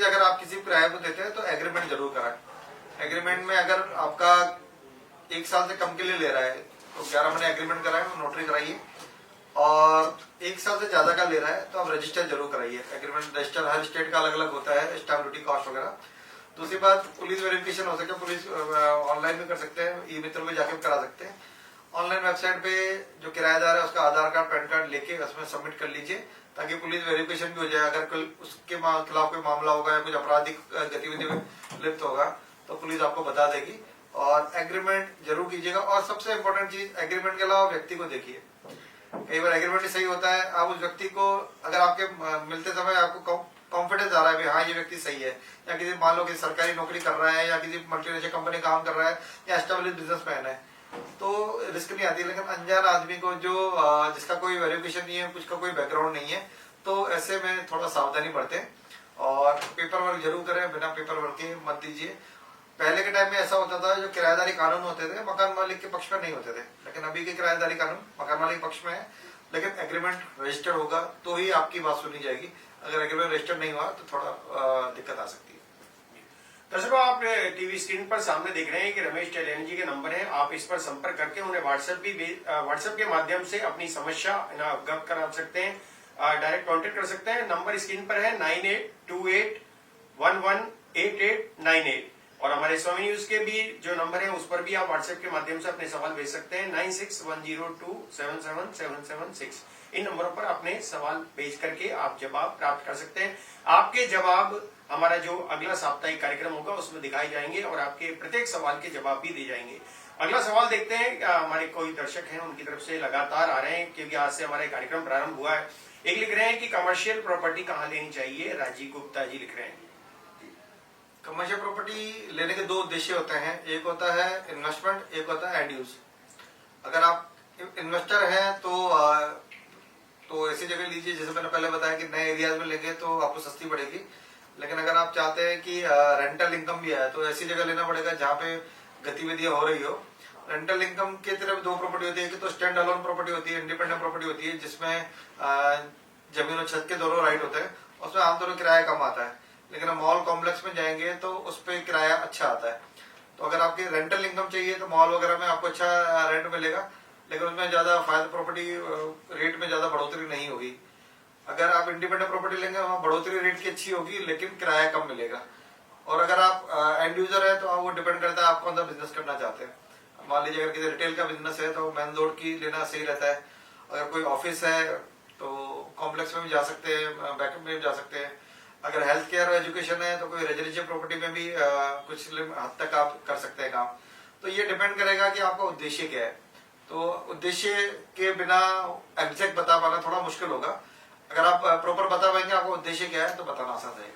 चीज, अगर आप किसी किराए को देते हैं तो एग्रीमेंट जरूर कराएं। एग्रीमेंट में अगर आपका 1 साल से कम के लिए ले रहा है तो 11 महीने एग्रीमेंट कराएं, नोटरी कराइए। और 1 साल से ज्यादा का ले रहा है तो आप रजिस्टर जरूर कराइए। एग्रीमेंट रजिस्टर हर स्टेट का अलग अलग होता है, स्टाम्प ड्यूटी कॉस्ट वगैरह। दूसरी बात, पुलिस वेरिफिकेशन हो सके, पुलिस ऑनलाइन भी कर सकते हैं, ई मित्र में जाके करा सकते हैं। ऑनलाइन वेबसाइट पे जो किराएदार है उसका आधार कार्ड, पैन कार्ड लेके उसमें सबमिट कर लीजिए, ताकि पुलिस वेरिफिकेशन भी हो जाए। अगर कोई उसके खिलाफ कोई मामला होगा या कुछ आपराधिक गतिविधि में लिप्त होगा तो पुलिस आपको बता देगी। और एग्रीमेंट जरूर कीजिएगा। और सबसे इम्पोर्टेंट चीज, एग्रीमेंट के अलावा व्यक्ति को देखिए। कई बार एग्रीमेंट सही होता है, आप उस व्यक्ति को अगर आपके मिलते समय आपको कॉन्फिडेंस आ रहा है हाँ ये व्यक्ति सही है, या किसी मान लो कि सरकारी नौकरी कर रहा है या किसी मल्टीनेशनल कंपनी काम कर रहा है या एस्टेब्लिश बिजनेसमैन है, तो रिस्क नहीं आती। लेकिन अनजान आदमी को जो जिसका कोई वेरिफिकेशन नहीं है, कुछ का कोई बैकग्राउंड नहीं है, तो ऐसे में थोड़ा सावधानी बरतें और पेपर वर्क जरूर करें। बिना पेपर वर्क के मत दीजिए। पहले के टाइम में ऐसा होता था, जो किराएदारी कानून होते थे मकान मालिक के पक्ष में नहीं होते थे, लेकिन अभी के किराएदारी कानून मकान मालिक के पक्ष में है। लेकिन एग्रीमेंट रजिस्टर्ड होगा तो ही आपकी बात सुनी जाएगी। अगर एग्रीमेंट रजिस्टर्ड नहीं हुआ तो थोड़ा दिक्कत आ सकती है। दर्शकों, आप टीवी स्क्रीन पर सामने देख रहे हैं कि रमेश टेलियानी जी के नंबर है। आप इस पर संपर्क करके उन्हें व्हाट्सएप के माध्यम से अपनी समस्या अवगत करा सकते हैं, डायरेक्ट कांटेक्ट कर सकते हैं। नंबर स्क्रीन पर है 9828118898। और हमारे स्वामी न्यूज के भी जो नंबर है उस पर भी आप व्हाट्सएप के माध्यम से अपने सवाल भेज सकते हैं 9610277776। इन नंबरों पर अपने सवाल भेज करके आप जवाब प्राप्त कर सकते हैं। आपके जवाब हमारा जो अगला साप्ताहिक कार्यक्रम होगा उसमें दिखाए जाएंगे और आपके प्रत्येक सवाल के जवाब भी दिए जाएंगे। अगला सवाल देखते हैं। हमारे कोई दर्शक हैं, उनकी तरफ से लगातार आ रहे हैं क्योंकि आज से हमारा कार्यक्रम प्रारंभ हुआ है। एक लिख रहे हैं कि कमर्शियल प्रॉपर्टी कहाँ लेनी चाहिए। राजीव गुप्ता जी लिख रहे हैं। कमर्शियल प्रॉपर्टी लेने के 2 उद्देश्य होते हैं, एक होता है इन्वेस्टमेंट, एक होता है एंड यूज। अगर आप इन्वेस्टर हैं तो ऐसी जगह लीजिए, जैसे मैंने पहले बताया कि नए एरियाज में लेंगे तो आपको सस्ती पड़ेगी। लेकिन अगर आप चाहते हैं कि रेंटल इनकम भी है तो ऐसी जगह लेना पड़ेगा जहाँ पे गतिविधियां हो रही हो। रेंटल इनकम की तरफ 2 प्रॉपर्टी होती है, कि तो स्टैंड अलोन प्रॉपर्टी होती है, इंडिपेंडेंट प्रॉपर्टी होती है, जिसमें जमीन और छत के दोनों राइट होते हैं। उसमें आमतौर पर किराया कम आता है। लेकिन मॉल कॉम्प्लेक्स में जाएंगे तो उस पर किराया अच्छा आता है। तो अगर आपकी रेंटल इनकम चाहिए तो मॉल वगैरह में आपको अच्छा रेंट मिलेगा, लेकिन उसमें ज्यादा फायदा, प्रॉपर्टी रेट में ज्यादा बढ़ोतरी नहीं होगी। अगर आप इंडिपेंडेंट प्रॉपर्टी लेंगे वहाँ बढ़ोतरी रेट की अच्छी होगी, लेकिन किराया कम मिलेगा। और अगर आप एंड यूजर है तो वो डिपेंड करता है आप कौन सा बिजनेस करना चाहते हैं। मान लीजिए अगर किसी रिटेल का बिजनेस है तो मेन रोड की लेना सही रहता है। अगर कोई ऑफिस है तो कॉम्प्लेक्स में भी जा सकते हैं, बैकअप में भी जा सकते हैं। अगर हेल्थ केयर और एजुकेशन है तो कोई रेजिडेंशियल प्रॉपर्टी में भी कुछ हद तक आप कर सकते हैं काम। तो ये डिपेंड करेगा कि आपका उद्देश्य क्या है। तो उद्देश्य के बिना एग्जैक्ट बता पाना थोड़ा मुश्किल होगा। अगर आप प्रॉपर बता पाएंगे आपका उद्देश्य क्या है तो बताना आसान रहेगा।